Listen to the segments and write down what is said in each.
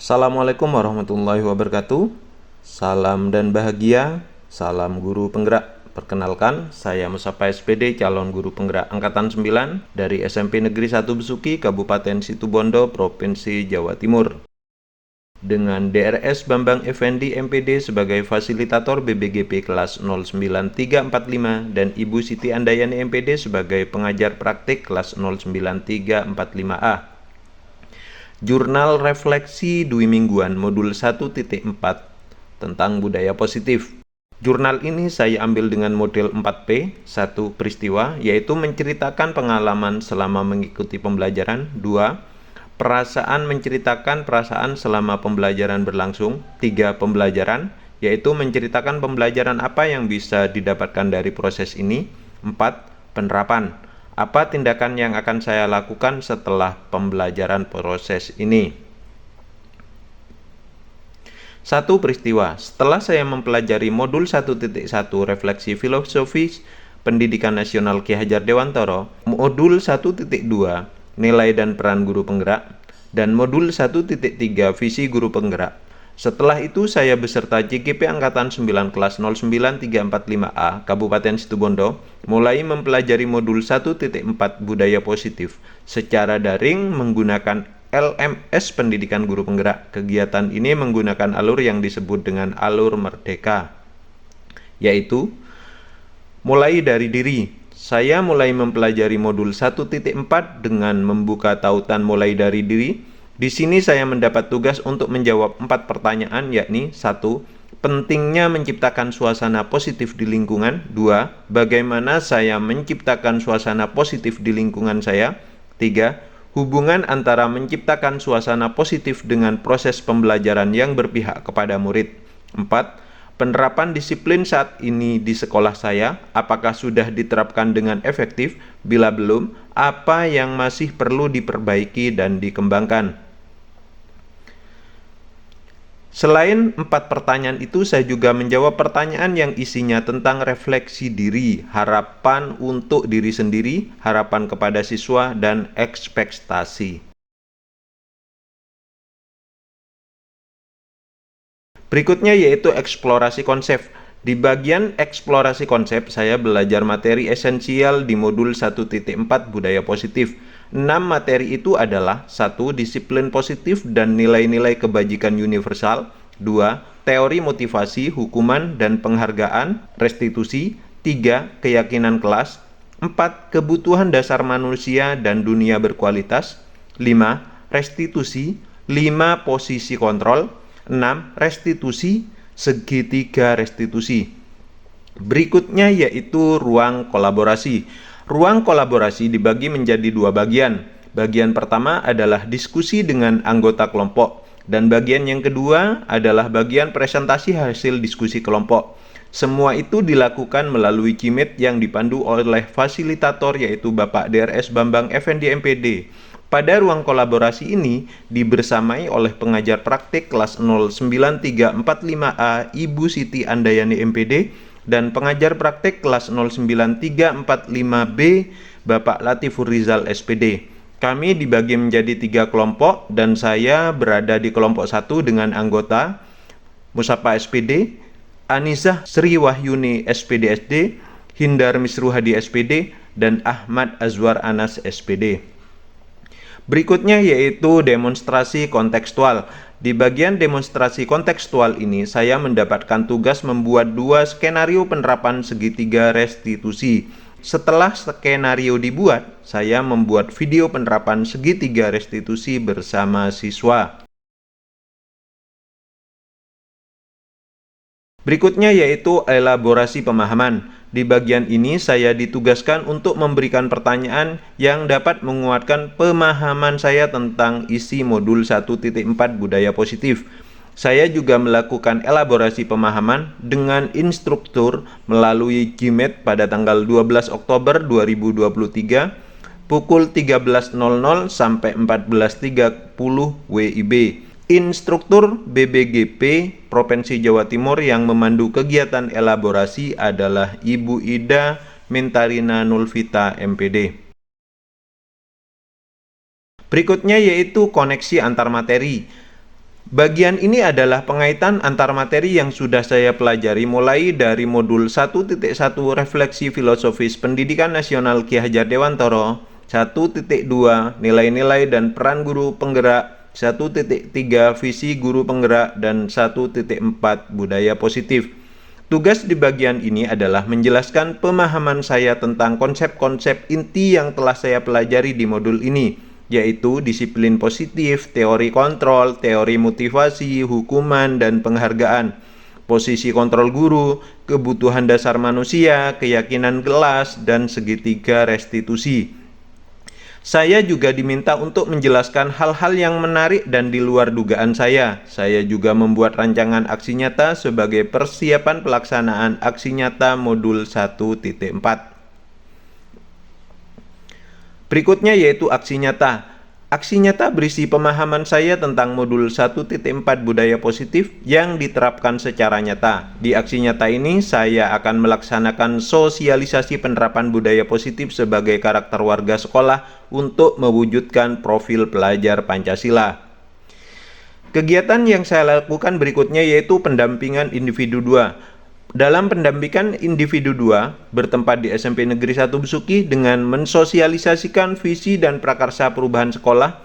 Assalamualaikum warahmatullahi wabarakatuh. Salam dan bahagia, salam guru penggerak. Perkenalkan, saya Musafa SPD, calon guru penggerak Angkatan 9 dari SMP Negeri 1 Besuki, Kabupaten Situbondo, Provinsi Jawa Timur. Dengan DRS Bambang Effendi MPD sebagai fasilitator BBGP kelas 09345 dan Ibu Siti Andayani MPD sebagai pengajar praktik kelas 09345A. Jurnal Refleksi Dwi Mingguan Modul 1.4 tentang budaya positif. Jurnal ini saya ambil dengan model 4P, 1 peristiwa, yaitu menceritakan pengalaman selama mengikuti pembelajaran. 2. Perasaan, menceritakan perasaan selama pembelajaran berlangsung. 3. Pembelajaran, yaitu menceritakan pembelajaran apa yang bisa didapatkan dari proses ini. 4. Penerapan, apa tindakan yang akan saya lakukan setelah pembelajaran proses ini? 1. Peristiwa. Setelah saya mempelajari modul 1.1 Refleksi Filosofis Pendidikan Nasional Ki Hajar Dewantara, modul 1.2 Nilai dan Peran Guru Penggerak, dan modul 1.3 Visi Guru Penggerak. Setelah itu saya beserta JGP Angkatan 9 kelas 09345A Kabupaten Situbondo mulai mempelajari modul 1.4 Budaya Positif secara daring menggunakan LMS Pendidikan Guru Penggerak. Kegiatan ini menggunakan alur yang disebut dengan alur merdeka, yaitu mulai dari diri. Saya mulai mempelajari modul 1.4 dengan membuka tautan mulai dari diri. Di sini saya mendapat tugas untuk menjawab 4 pertanyaan, yakni 1. Pentingnya menciptakan suasana positif di lingkungan. 2. Bagaimana saya menciptakan suasana positif di lingkungan saya. 3. Hubungan antara menciptakan suasana positif dengan proses pembelajaran yang berpihak kepada murid. 4. Penerapan disiplin saat ini di sekolah saya, apakah sudah diterapkan dengan efektif? Bila belum, apa yang masih perlu diperbaiki dan dikembangkan? Selain 4 pertanyaan itu, saya juga menjawab pertanyaan yang isinya tentang refleksi diri, harapan untuk diri sendiri, harapan kepada siswa, dan ekspektasi. Berikutnya yaitu eksplorasi konsep. Di bagian eksplorasi konsep, saya belajar materi esensial di modul 1.4 Budaya Positif. 6 materi itu adalah 1. Disiplin positif dan nilai-nilai kebajikan universal. 2. Teori motivasi, hukuman dan penghargaan, restitusi. 3. Keyakinan kelas. 4. Kebutuhan dasar manusia dan dunia berkualitas. 5. Restitusi. 5. Posisi kontrol. 6. Restitusi, segitiga restitusi. Berikutnya yaitu ruang kolaborasi. Ruang kolaborasi dibagi menjadi 2 bagian. Bagian pertama adalah diskusi dengan anggota kelompok, dan bagian yang kedua adalah bagian presentasi hasil diskusi kelompok. Semua itu dilakukan melalui Cimet yang dipandu oleh fasilitator yaitu Bapak DRS Bambang Effendi MPD. Pada ruang kolaborasi ini dibersamai oleh pengajar praktik kelas 09345A Ibu Siti Andayani MPD dan pengajar praktik kelas 09345B Bapak Latifur Rizal SPD. Kami dibagi menjadi 3 kelompok dan saya berada di kelompok 1 dengan anggota Musafa SPD, Anizah Sri Wahyuni SPD SD, Hindar Misruhadi SPD, dan Ahmad Azwar Anas SPD. Berikutnya yaitu demonstrasi kontekstual. Di bagian demonstrasi kontekstual ini, saya mendapatkan tugas membuat 2 skenario penerapan segitiga restitusi. Setelah skenario dibuat, saya membuat video penerapan segitiga restitusi bersama siswa. Berikutnya yaitu elaborasi pemahaman. Di bagian ini saya ditugaskan untuk memberikan pertanyaan yang dapat menguatkan pemahaman saya tentang isi modul 1.4 Budaya Positif. Saya juga melakukan elaborasi pemahaman dengan instruktur melalui Cimet pada tanggal 12 Oktober 2023 pukul 13.00 sampai 14.30 WIB. Instruktur BBGP Provinsi Jawa Timur yang memandu kegiatan elaborasi adalah Ibu Ida Mintarina Nulvita MPD. Berikutnya yaitu koneksi antar materi. Bagian ini adalah pengaitan antar materi yang sudah saya pelajari mulai dari modul 1.1 Refleksi Filosofis Pendidikan Nasional Ki Hajar Dewantoro, 1.2 Nilai-nilai dan peran guru penggerak, 1.3 Visi guru penggerak, dan 1.4 Budaya positif. Tugas di bagian ini adalah menjelaskan pemahaman saya tentang konsep-konsep inti yang telah saya pelajari di modul ini, yaitu disiplin positif, teori kontrol, teori motivasi, hukuman, dan penghargaan, posisi kontrol guru, kebutuhan dasar manusia, keyakinan kelas, dan segitiga restitusi. Saya juga diminta untuk menjelaskan hal-hal yang menarik dan di luar dugaan saya. Saya juga membuat rancangan aksi nyata sebagai persiapan pelaksanaan aksi nyata modul 1.4. Berikutnya yaitu aksi nyata. Aksi nyata berisi pemahaman saya tentang modul 1.4 budaya positif yang diterapkan secara nyata. Di aksi nyata ini saya akan melaksanakan sosialisasi penerapan budaya positif sebagai karakter warga sekolah untuk mewujudkan profil pelajar Pancasila. Kegiatan yang saya lakukan berikutnya yaitu pendampingan individu 2. Dalam pendampingan individu 2 bertempat di SMP Negeri 1 Besuki dengan mensosialisasikan visi dan prakarsa perubahan sekolah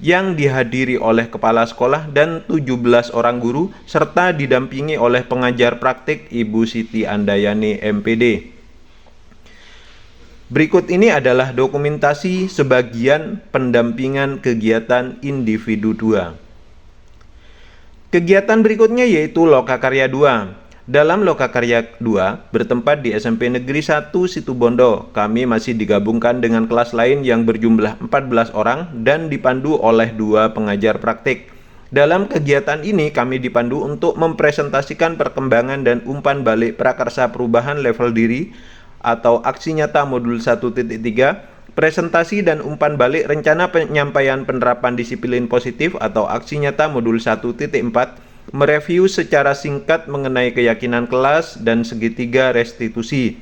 yang dihadiri oleh kepala sekolah dan 17 orang guru serta didampingi oleh pengajar praktik Ibu Siti Andayani MPD. Berikut ini adalah dokumentasi sebagian pendampingan kegiatan individu 2. Kegiatan berikutnya yaitu Lokakarya 2. Dalam Lokakarya 2 bertempat di SMP Negeri 1 Situbondo. Kami masih digabungkan dengan kelas lain yang berjumlah 14 orang dan dipandu oleh 2 pengajar praktik. Dalam kegiatan ini kami dipandu untuk mempresentasikan perkembangan dan umpan balik prakarsa perubahan level diri atau aksi nyata modul 1.3, presentasi dan umpan balik rencana penyampaian penerapan disiplin positif atau aksi nyata modul 1.4, mereview secara singkat mengenai keyakinan kelas dan segitiga restitusi.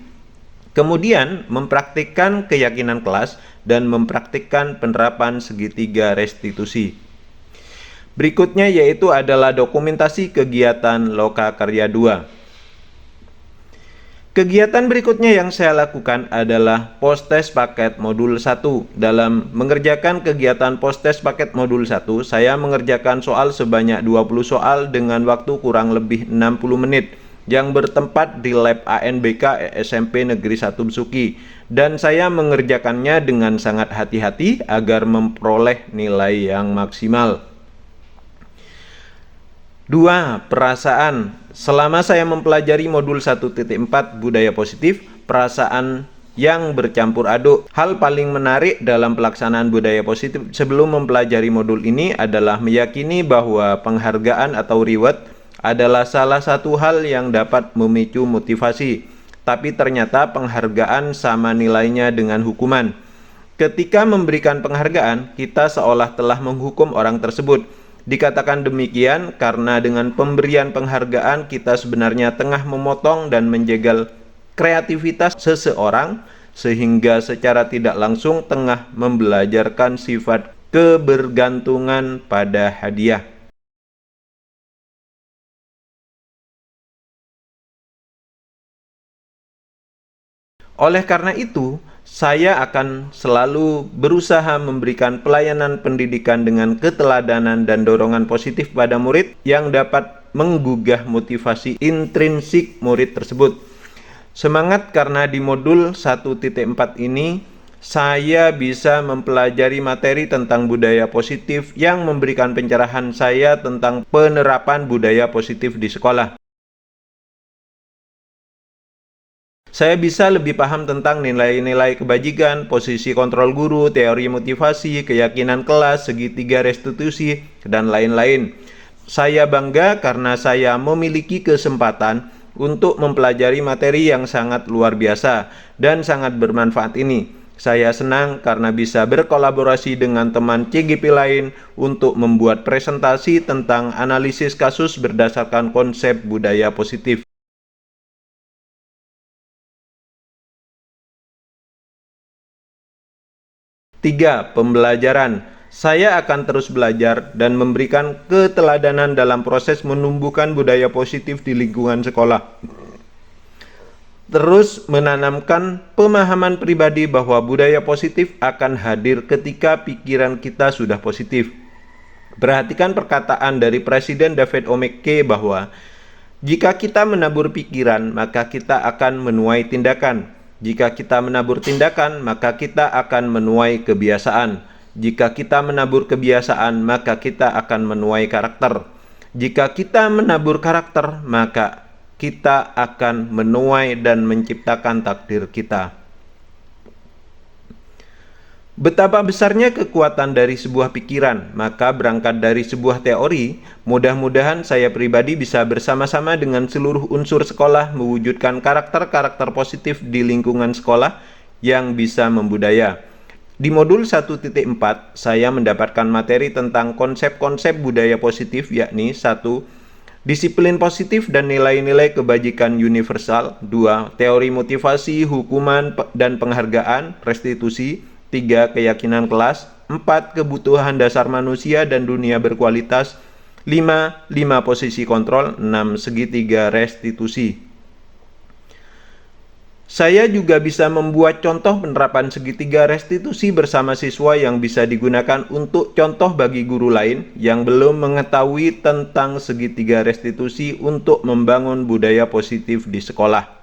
Kemudian mempraktikkan keyakinan kelas dan mempraktikkan penerapan segitiga restitusi. Berikutnya yaitu adalah dokumentasi kegiatan Lokakarya 2. Kegiatan berikutnya yang saya lakukan adalah post-test paket modul 1. Dalam mengerjakan kegiatan post-test paket modul 1, saya mengerjakan soal sebanyak 20 soal dengan waktu kurang lebih 60 menit yang bertempat di lab ANBK SMP Negeri 1 Besuki, dan saya mengerjakannya dengan sangat hati-hati agar memperoleh nilai yang maksimal. 2. Perasaan. Selama saya mempelajari modul 1.4 budaya positif, perasaan yang bercampur aduk. Hal paling menarik dalam pelaksanaan budaya positif sebelum mempelajari modul ini adalah meyakini bahwa penghargaan atau reward adalah salah satu hal yang dapat memicu motivasi. Tapi ternyata penghargaan sama nilainya dengan hukuman. Ketika memberikan penghargaan, kita seolah telah menghukum orang tersebut. Dikatakan demikian karena dengan pemberian penghargaan kita sebenarnya tengah memotong dan menjegal kreativitas seseorang, sehingga secara tidak langsung tengah membelajarkan sifat kebergantungan pada hadiah. Oleh karena itu, saya akan selalu berusaha memberikan pelayanan pendidikan dengan keteladanan dan dorongan positif pada murid yang dapat menggugah motivasi intrinsik murid tersebut. Semangat karena di modul 1.4 ini saya bisa mempelajari materi tentang budaya positif yang memberikan pencerahan saya tentang penerapan budaya positif di sekolah. Saya bisa lebih paham tentang nilai-nilai kebajikan, posisi kontrol guru, teori motivasi, keyakinan kelas, segitiga restitusi, dan lain-lain. Saya bangga karena saya memiliki kesempatan untuk mempelajari materi yang sangat luar biasa dan sangat bermanfaat ini. Saya senang karena bisa berkolaborasi dengan teman CGP lain untuk membuat presentasi tentang analisis kasus berdasarkan konsep budaya positif. 3. Pembelajaran. Saya akan terus belajar dan memberikan keteladanan dalam proses menumbuhkan budaya positif di lingkungan sekolah. Terus menanamkan pemahaman pribadi bahwa budaya positif akan hadir ketika pikiran kita sudah positif. Perhatikan perkataan dari Presiden David O. McKay bahwa jika kita menabur pikiran, maka kita akan menuai tindakan. Jika kita menabur tindakan, maka kita akan menuai kebiasaan. Jika kita menabur kebiasaan, maka kita akan menuai karakter. Jika kita menabur karakter, maka kita akan menuai dan menciptakan takdir kita. Betapa besarnya kekuatan dari sebuah pikiran, maka berangkat dari sebuah teori, mudah-mudahan saya pribadi bisa bersama-sama dengan seluruh unsur sekolah mewujudkan karakter-karakter positif di lingkungan sekolah yang bisa membudaya. Di modul 1.4, saya mendapatkan materi tentang konsep-konsep budaya positif, yakni 1. Disiplin positif dan nilai-nilai kebajikan universal. 2. Teori motivasi, hukuman, dan penghargaan, restitusi. 3. Keyakinan kelas. 4. Kebutuhan dasar manusia dan dunia berkualitas. 5. Posisi kontrol. 6. Segitiga restitusi. Saya juga bisa membuat contoh penerapan segitiga restitusi bersama siswa yang bisa digunakan untuk contoh bagi guru lain yang belum mengetahui tentang segitiga restitusi untuk membangun budaya positif di sekolah.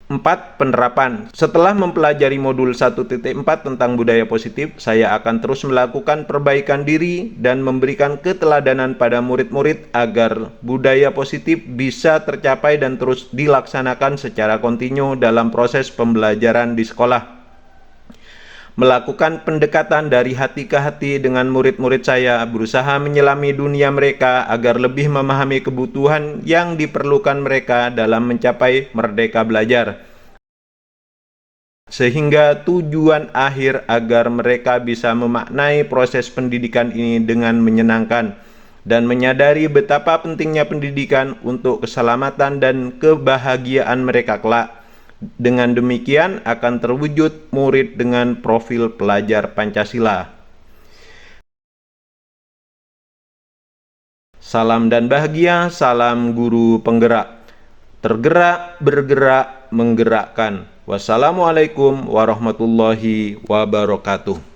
4. Penerapan. Setelah mempelajari modul 1.4 tentang budaya positif, saya akan terus melakukan perbaikan diri dan memberikan keteladanan pada murid-murid agar budaya positif bisa tercapai dan terus dilaksanakan secara kontinu dalam proses pembelajaran di sekolah. Melakukan pendekatan dari hati ke hati dengan murid-murid saya, berusaha menyelami dunia mereka agar lebih memahami kebutuhan yang diperlukan mereka dalam mencapai merdeka belajar, sehingga tujuan akhir agar mereka bisa memaknai proses pendidikan ini dengan menyenangkan dan menyadari betapa pentingnya pendidikan untuk keselamatan dan kebahagiaan mereka kelak. Dengan demikian akan terwujud murid dengan profil pelajar Pancasila. Salam dan bahagia, salam guru penggerak. Tergerak, bergerak, menggerakkan. Wassalamualaikum warahmatullahi wabarakatuh.